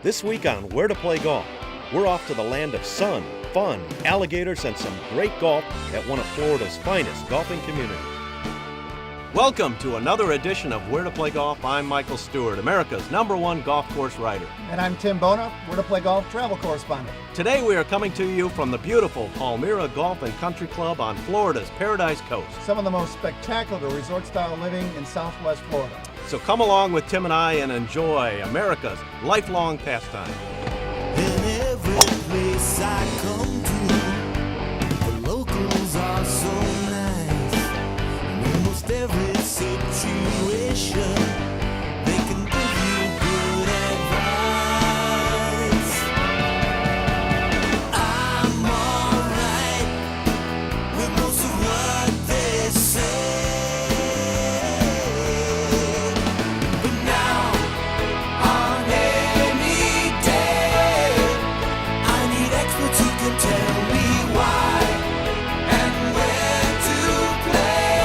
This week on Where to Play Golf, we're off to the land of sun, fun, alligators, and some great golf at one of Florida's finest golfing communities. Welcome to another edition of Where to Play Golf. I'm Michael Stewart, America's #1 golf course writer. And I'm Tim Bona, Where to Play Golf travel correspondent. Today we are coming to you from the beautiful Palmira Golf and Country Club on Florida's Paradise Coast. Some of the most spectacular resort-style living in Southwest Florida. So come along with Tim and I and enjoy America's lifelong pastime. In every place I come to, the locals are so nice. In almost every situation, they can give you good advice. I'm alright with most of what they say. But now, on any day, I need experts who can tell me why and where to play.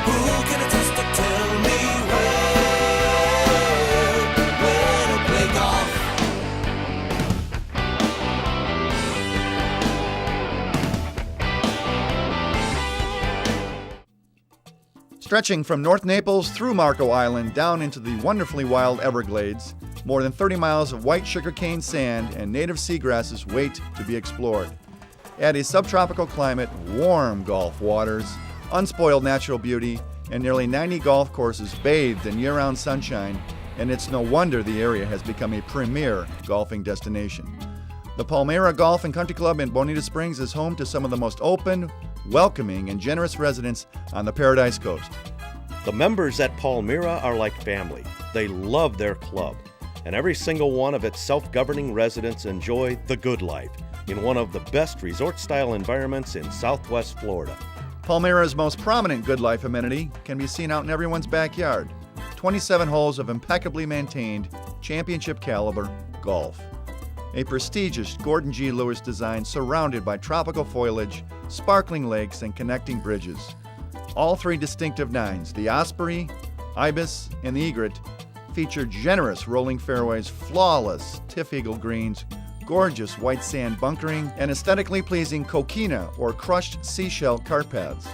Who can attest to tell me where to play golf? Stretching from North Naples through Marco Island down into the wonderfully wild Everglades, more than 30 miles of white sugarcane sand and native seagrasses wait to be explored. Add a subtropical climate, warm Gulf waters, unspoiled natural beauty, and nearly 90 golf courses bathed in year-round sunshine, and it's no wonder the area has become a premier golfing destination. The Palmira Golf and Country Club in Bonita Springs is home to some of the most open, welcoming, and generous residents on the Paradise Coast. The members at Palmira are like family. They love their club, and every single one of its self-governing residents enjoy the good life in one of the best resort-style environments in Southwest Florida. Palmira's most prominent good life amenity can be seen out in everyone's backyard. 27 holes of impeccably maintained, championship-caliber golf. A prestigious Gordon G. Lewis design surrounded by tropical foliage, sparkling lakes, and connecting bridges. All three distinctive nines, the Osprey, Ibis, and the Egret, feature generous rolling fairways, flawless Tiff-Eagle greens, gorgeous white sand bunkering, and aesthetically pleasing coquina or crushed seashell cart paths.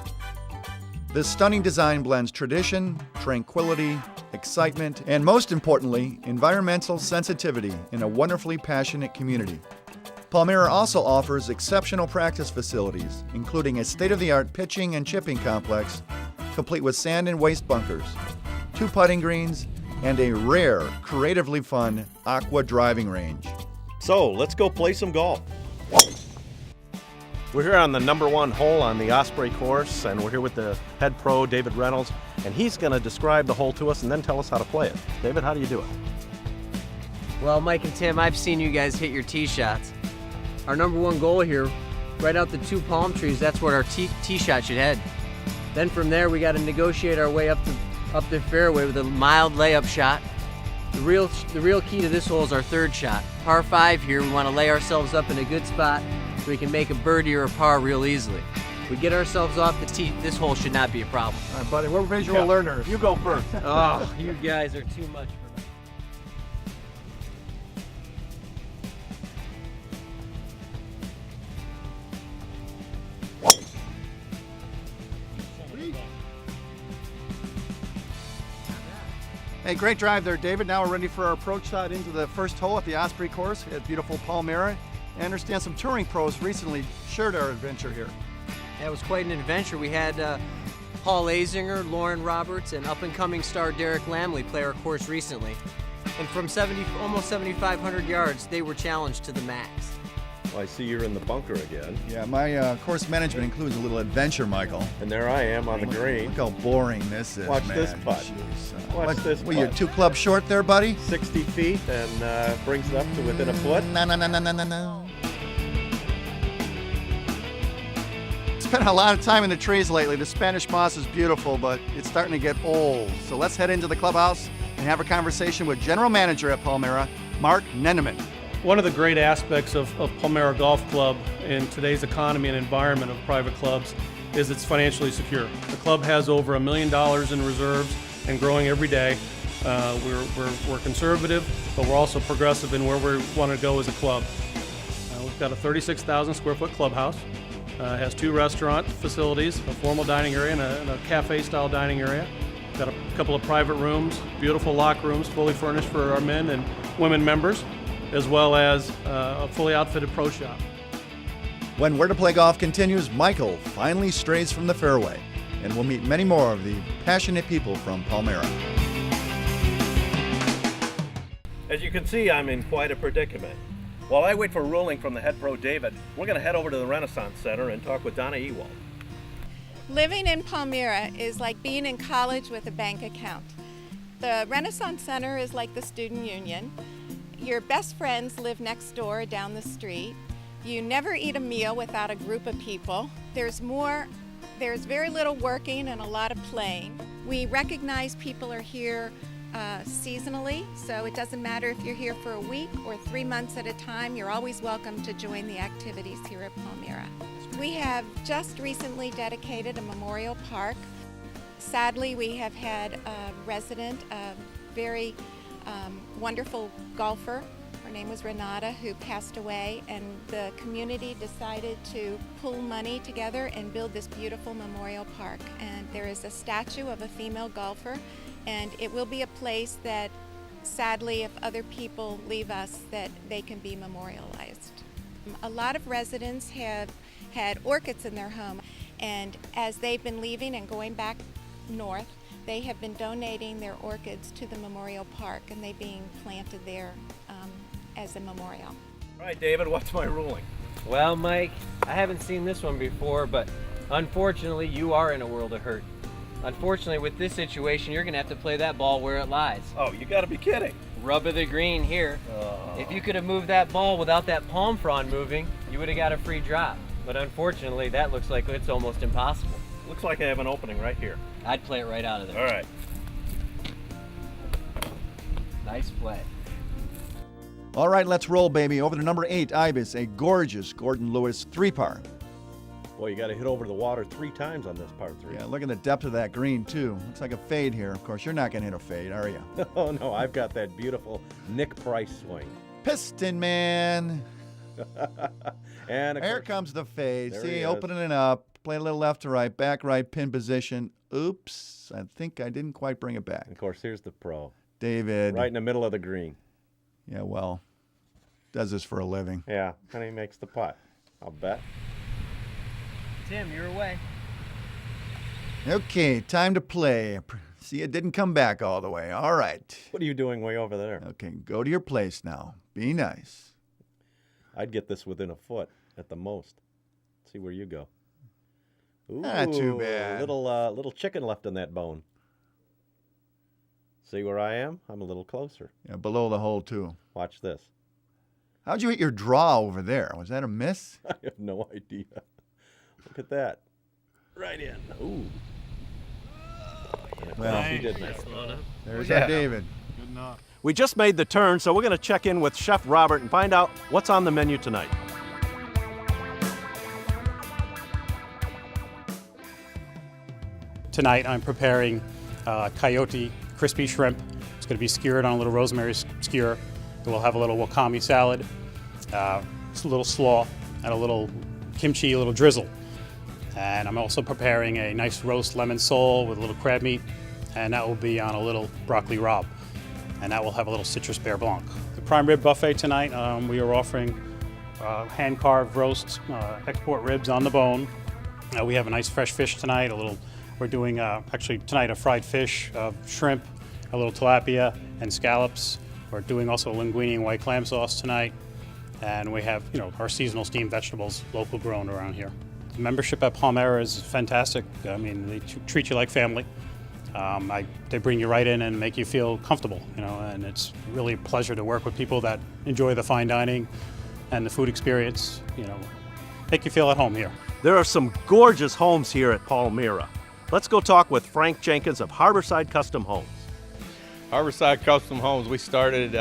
This stunning design blends tradition, tranquility, excitement, and most importantly, environmental sensitivity in a wonderfully passionate community. Palmira also offers exceptional practice facilities, including a state-of-the-art pitching and chipping complex, complete with sand and waste bunkers, 2 putting greens, and a rare, creatively fun aqua driving range. So let's go play some golf. We're here on the #1 hole on the Osprey course, and we're here with the head pro, David Reynolds, and he's going to describe the hole to us and then tell us how to play it. David, how do you do it? Well, Mike and Tim, I've seen you guys hit your tee shots. Our #1 goal here, right out the 2 palm trees, that's where our tee shot should head. Then from there, we got to negotiate our way up the fairway with a mild layup shot. The real key to this hole is our 3rd shot. Par 5 here, we want to lay ourselves up in a good spot so we can make a birdie or a par real easily. If we get ourselves off the tee, this hole should not be a problem. All right, buddy, we're visual learners. You go first. Oh, you guys are too much for me. Hey, great drive there, David. Now we're ready for our approach shot into the first hole at the Osprey course at beautiful Palmira. I understand some touring pros recently shared our adventure here. That was quite an adventure. We had Paul Azinger, Lauren Roberts, and up-and-coming star Derek Lamley play our course recently. And from almost 7,500 yards, they were challenged to the max. Well, I see you're in the bunker again. Yeah, my course management includes a little adventure, Michael. And there I am on the green. Look how boring this is, Watch man. this putt. Jeez. Watch this Well, you're putt. 2 clubs short there, buddy? 60 feet and brings it up to within a foot. No. Spent a lot of time in the trees lately. The Spanish moss is beautiful, but it's starting to get old. So let's head into the clubhouse and have a conversation with General Manager at Palmira, Mark NENEMAN. One of the great aspects of Palmira Golf Club in today's economy and environment of private clubs is it's financially secure. The club has over $1 million in reserves and growing every day. We're conservative, but we're also progressive in where we want to go as a club. We've got a 36,000 square foot clubhouse. It has 2 restaurant facilities, a formal dining area and a cafe-style dining area. Got a couple of private rooms, beautiful locker rooms, fully furnished for our men and women members, as well as a fully outfitted pro shop. When Where to Play Golf continues, Michael finally strays from the fairway, and we'll meet many more of the passionate people from Palmira. As you can see, I'm in quite a predicament. While I wait for a ruling from the head pro David, we're going to head over to the Renaissance Center and talk with Donna EWALD. Living in Palmira is like being in college with a bank account. The Renaissance Center is like the student union. Your best friends live next door down the street. You never eat a meal without a group of people. There's very little working and a lot of playing. We recognize people are here seasonally, so it doesn't matter if you're here for a week or 3 months at a time, you're always welcome to join the activities here at Palmira. We have just recently dedicated a memorial park. Sadly, we have had a resident, a very wonderful golfer. Her name was Renata, who passed away, and the community decided to pull money together and build this beautiful memorial park. And there is a statue of a female golfer, and it will be a place that, sadly, if other people leave us, that they can be memorialized. A lot of residents have had orchids in their home, and as they've been leaving and going back north, they have been donating their orchids to the memorial park, and they being planted there as a memorial. All right, David, what's my ruling? Well, Mike, I haven't seen this one before, but unfortunately, you are in a world of hurt. Unfortunately, with this situation, you're going to have to play that ball where it lies. Oh, you got to be kidding. Rub of the green here. If you could have moved that ball without that palm frond moving, you would have got a free drop. But unfortunately, that looks like it's almost impossible. Looks like I have an opening right here. I'd play it right out of there. All right. Nice play. All right, let's roll, baby. Over to number 8, Ibis, a gorgeous Gordon Lewis 3-par. Boy, you got to hit over the water 3 times on this par 3. Yeah, look at the depth of that green, too. Looks like a fade here. Of course, you're not going to hit a fade, are you? Oh, no, I've got that beautiful Nick Price swing. Piston man. And Here comes the fade. There he See, is. opening it up. Play a little left to right, back right, pin position. Oops, I think I didn't quite bring it back. Of course, here's the pro. David. Right in the middle of the green. Yeah, well, does this for a living. Yeah, and he makes the putt. I'll bet. Tim, you're away. Okay, time to play. See, it didn't come back all the way. All right. What are you doing way over there? Okay, go to your place now. Be nice. I'd get this within a foot at the most. See where you go. Ooh, Not too bad. Little chicken left in that bone. See where I am? I'm a little closer. Yeah, below the hole, too. Watch this. How'd you hit your draw over there? Was that a miss? I have no idea. Look at that. Right in. Ooh. Well, he did that. There's our David. We just made the turn, so we're going to check in with Chef Robert and find out what's on the menu tonight. Tonight I'm preparing coyote crispy shrimp. It's going to be skewered on a little rosemary skewer. We'll have a little wakame salad, a little slaw, and a little kimchi, a little drizzle. And I'm also preparing a nice roast lemon sole with a little crab meat, and that will be on a little broccoli rabe. And that will have a little citrus bear blanc. The prime rib buffet tonight, we are offering hand-carved roast export ribs on the bone. We have a nice fresh fish tonight. We're doing actually tonight a fried fish, shrimp, a little tilapia, and scallops. We're doing also a linguine and white clam sauce tonight, and we have our seasonal steamed vegetables, local grown around here. The membership at Palmira is fantastic. I mean, they treat you like family. They bring you right in and make you feel comfortable, and it's really a pleasure to work with people that enjoy the fine dining and the food experience. Make you feel at home here. There are some gorgeous homes here at Palmira. Let's go talk with Frank Jenkins of Harborside Custom Homes. Harborside Custom Homes, we started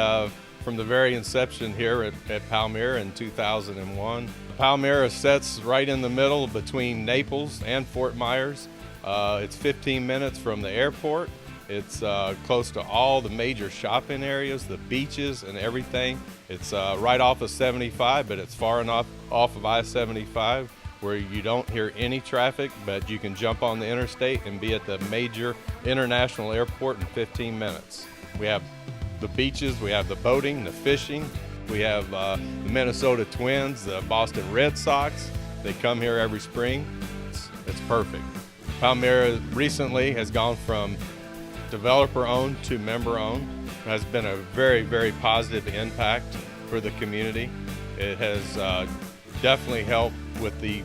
from the very inception here at Palmira in 2001. Palmira sits right in the middle between Naples and Fort Myers. It's 15 minutes from the airport, It's close to all the major shopping areas, the beaches and everything. It's right off of 75, but it's far enough off of I-75 where you don't hear any traffic, but you can jump on the interstate and be at the major international airport in 15 minutes. We have the beaches, we have the boating, the fishing, we have the Minnesota Twins, the Boston Red Sox. They come here every spring. It's perfect. Palmira recently has gone from developer-owned to member-owned. It has been a very, very positive impact for the community. It has definitely helped with the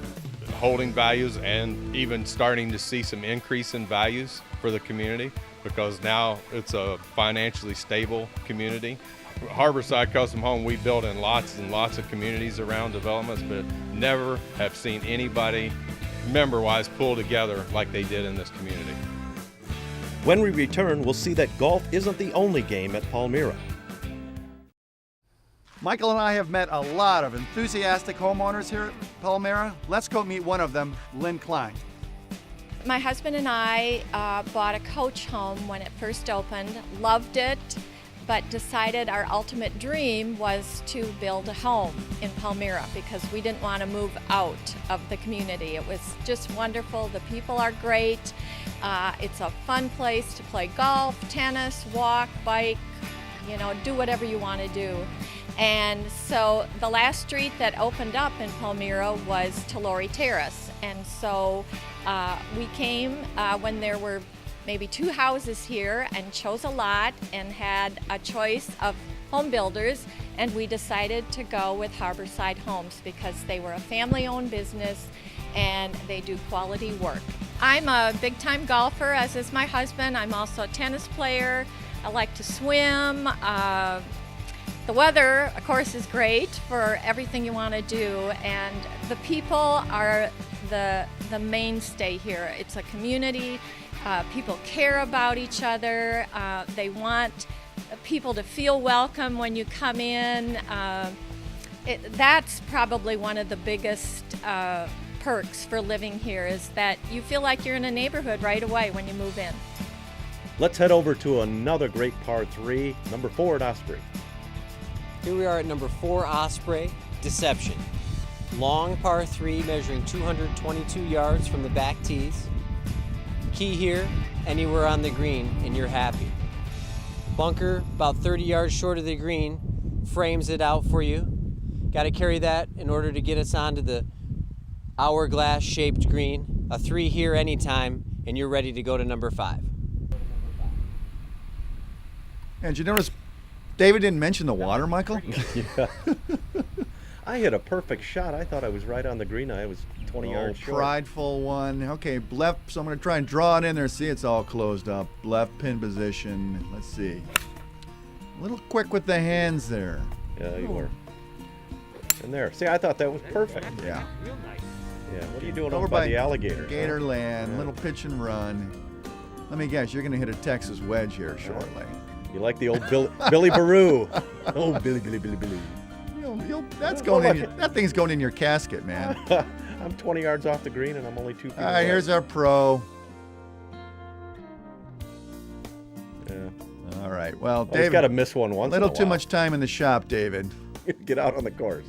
holding values and even starting to see some increase in values for the community because now it's a financially stable community. Harborside Custom Home, we built in lots and lots of communities around developments, but never have seen anybody member-wise pull together like they did in this community. When we return, we'll see that golf isn't the only game at Palmira. Michael and I have met a lot of enthusiastic homeowners here at Palmira. Let's go meet one of them, Lynn Klein. My husband and I bought a coach home when it first opened, loved it, but decided our ultimate dream was to build a home in Palmira because we didn't want to move out of the community. It was just wonderful. The people are great. It's a fun place to play golf, tennis, walk, bike, do whatever you want to do. And so the last street that opened up in Palmira was Telori Terrace. And so we came when there were maybe 2 houses here and chose a lot and had a choice of home builders, and we decided to go with Harborside Homes because they were a family-owned business and they do quality work. I'm a big-time golfer, as is my husband. I'm also a tennis player. I like to swim. The weather, of course, is great for everything you want to do, and the people are the mainstay here. It's a community. People care about each other. They want people to feel welcome when you come in. That's probably one of the biggest perks for living here, is that you feel like you're in a neighborhood right away when you move in. Let's head over to another great par 3, number 4 at Osprey. Here we are at number 4 Osprey, Deception. Long par 3 measuring 222 yards from the back tees. Key here, anywhere on the green and you're happy. Bunker about 30 yards short of the green frames it out for you. Got to carry that in order to get us onto the hourglass shaped green. A 3 here anytime and you're ready to go to number 5. And you notice David didn't mention the water, Michael? Yeah. I hit a perfect shot. I thought I was right on the green. I was 20 yards short. Prideful one. Okay, left, so I'm going to try and draw it in there. See, it's all closed up. Left pin position. Let's see. A little quick with the hands there. Yeah, you were. And there. See, I thought that was perfect. Yeah. Yeah. What are you doing over by the alligator? Gator Land, little pitch and run. Let me guess, you're going to hit a Texas wedge here shortly. You like the old Billy Baru. Oh, Billy. That's going in. That thing's going in your casket, man. I'm 20 yards off the green, and I'm only 2 feet away. All right, here's our pro. Yeah. All right. Well, David, David, got to miss one once. a little too much time in the shop, David. Get out on the course.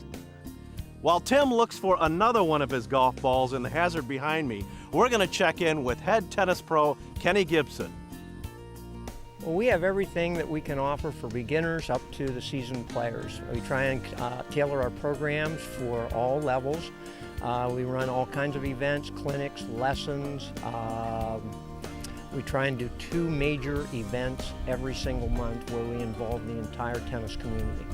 While Tim looks for another one of his golf balls in the hazard behind me, we're going to check in with head tennis pro Kenny Gibson. Well, we have everything that we can offer for beginners up to the seasoned players. We try and tailor our programs for all levels. We run all kinds of events, clinics, lessons. We try and do 2 major events every single month where we involve the entire tennis community.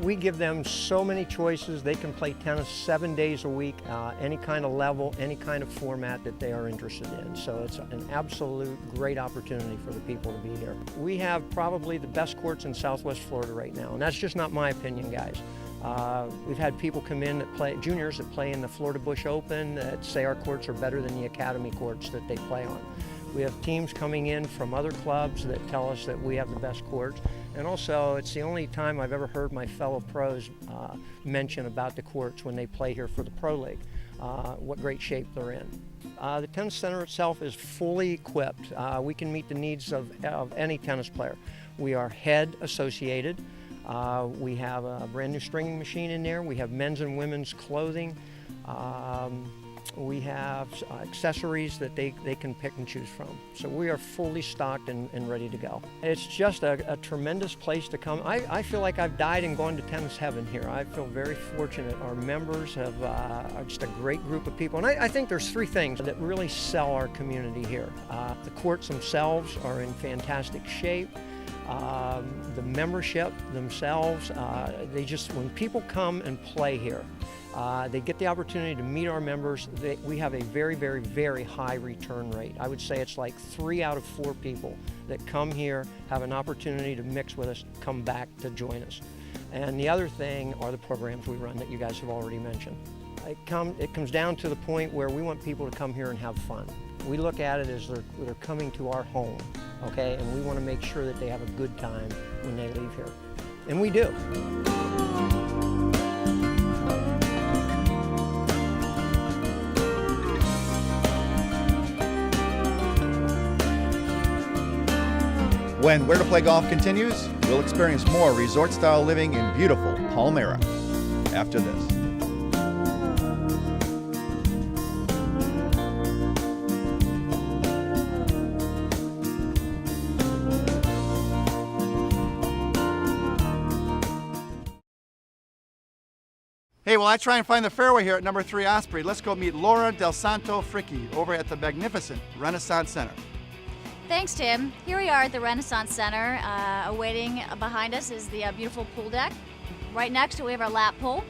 We give them so many choices. They can play tennis 7 days a week, any kind of level, any kind of format that they are interested in. So it's an absolute great opportunity for the people to be here. We have probably the best courts in Southwest Florida right now, and that's just not my opinion, guys. We've had people come in that play, juniors that play in the Florida Bush Open, that say our courts are better than the Academy courts that they play on. We have teams coming in from other clubs that tell us that we have the best courts. And also, it's the only time I've ever heard my fellow pros mention about the courts when they play here for the Pro League. what great shape they're in. The tennis center itself is fully equipped. We can meet the needs of any tennis player. We are head associated. We have a brand new stringing machine in there. We have men's and women's clothing. We have accessories that they can pick and choose from. So we are fully stocked and ready to go. It's just a tremendous place to come. I feel like I've died and gone to tennis heaven here. I feel very fortunate. Our members are just a great group of people. And I think there's three things that really sell our community here. The courts themselves are in fantastic shape. The membership themselves, when people come and play here, they get the opportunity to meet our members. We have a very, very, very high return rate. I would say it's like 3 out of 4 people that come here, have an opportunity to mix with us, come back to join us. And the other thing are the programs we run that you guys have already mentioned. It comes down to the point where we want people to come here and have fun. We look at it as they're coming to our home, okay? And we want to make sure that they have a good time when they leave here. And we do. When Where to Play Golf continues, we'll experience more resort-style living in beautiful Palmira. After this. Hey, well, I try and find the fairway here at number 3 Osprey. Let's go meet Laura Del Santo Fricchi over at the magnificent Renaissance Center. Thanks, Tim. Here we are at the Renaissance Center. Awaiting behind us is the beautiful pool deck. Right next to it, we have our lap pool.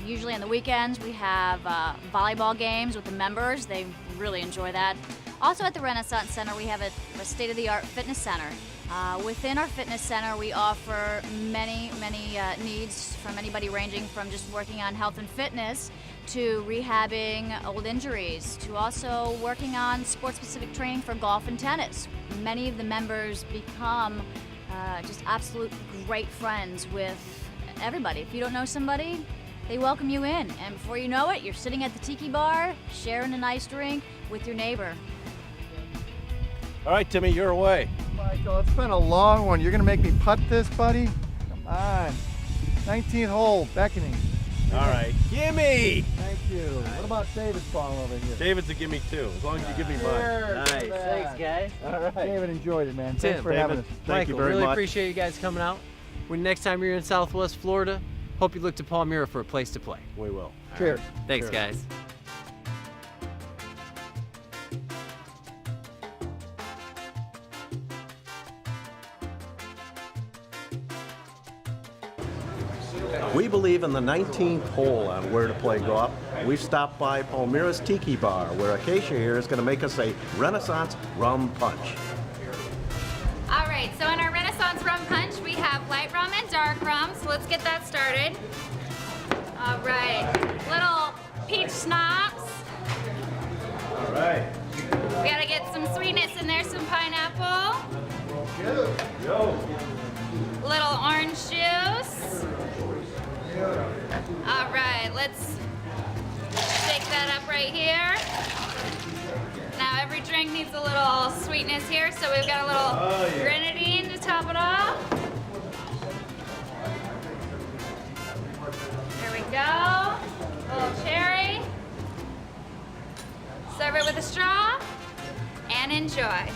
Usually on the weekends, we have volleyball games with the members. They really enjoy that. Also at the Renaissance Center, we have a state-of-the-art fitness center. Within our fitness center, we offer many needs from anybody ranging from just working on health and fitness to rehabbing old injuries, to also working on sport-specific training for golf and tennis. Many of the members become just absolute great friends with everybody. If you don't know somebody, they welcome you in, and before you know it, you're sitting at the tiki bar, sharing a nice drink with your neighbor. All right, Timmy, you're away. Michael, it's been a long one. You're going to make me putt this, buddy? Come on. 19th hole, beckoning. All right, gimme! Thank you. What about David's ball over here? David's a gimme too, as long as you give me mine. Nice. Thanks, guys. All right. David enjoyed it, man. Tim, Thanks for having us. Thank you Michael, very really much. appreciate you guys coming out. When next time you're in Southwest Florida, hope you look to Palmira for a place to play. We will. Cheers. Thanks, guys. We believe in the 19th hole on Where to Play Golf. We've stopped by Palmira's Tiki Bar, where Acacia here is going to make us a Renaissance rum punch. All right, so in our Renaissance rum punch, we have light rum and dark rum, so let's get that started. All right, little peach schnapps. All right. We gotta get some sweetness in there, some pineapple. Yo. Little orange juice. All right, let's shake that up right here. Now every drink needs a little sweetness here, so we've got a little Grenadine to top it off. There we go. A little cherry. Serve it with a straw and enjoy.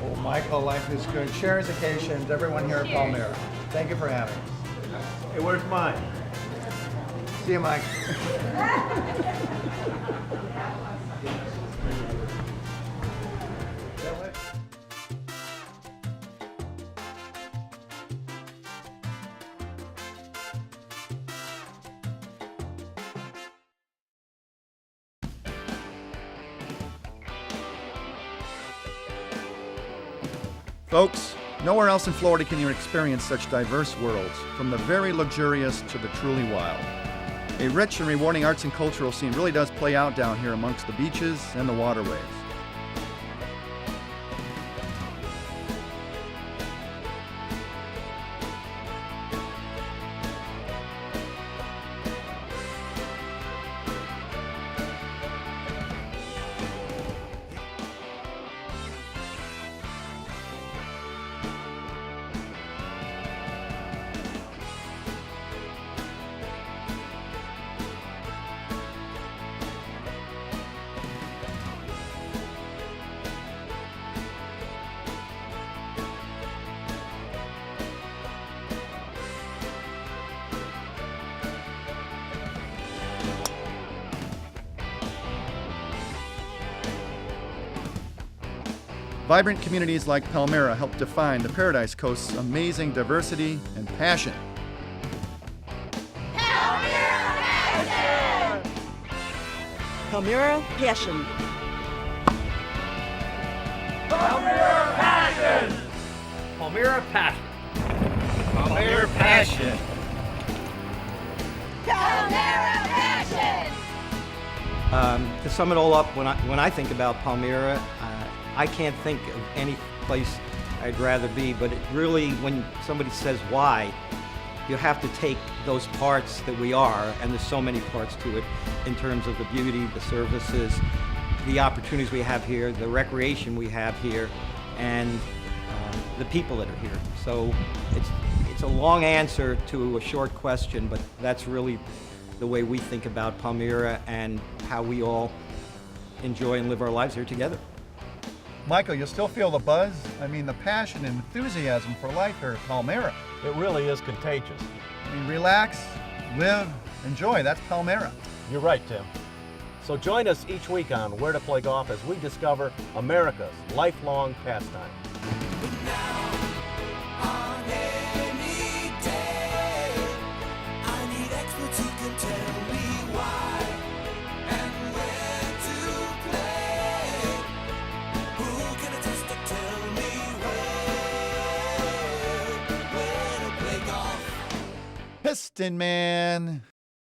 Oh, Michael, life is good. Cheers, Acacia, and everyone here at Palmira. Thank you for having us. Hey, where's mine? See you, Mike. Folks, nowhere else in Florida can you experience such diverse worlds, from the very luxurious to the truly wild. A rich and rewarding arts and cultural scene really does play out down here amongst the beaches and the waterways. Vibrant communities like Palmira help define the Paradise Coast's amazing diversity and passion. Palmira Passion. Palmira Passion! Palmira Passion! Palmira Passion! To sum it all up, when I think about Palmira, I can't think of any place I'd rather be, but it really, when somebody says why, you have to take those parts that we are, and there's so many parts to it, in terms of the beauty, the services, the opportunities we have here, the recreation we have here, and the people that are here. So it's a long answer to a short question, but that's really the way we think about Palmira and how we all enjoy and live our lives here together. Michael, you still feel the buzz? I mean, the passion and enthusiasm for life here at Palmira. It really is contagious. I mean, relax, live, enjoy. That's Palmira. You're right, Tim. So join us each week on Where to Play Golf as we discover America's lifelong pastime. On any day, I need experts who can tell me why and where to play. Who can attest to tell me where to play golf? Piston Man.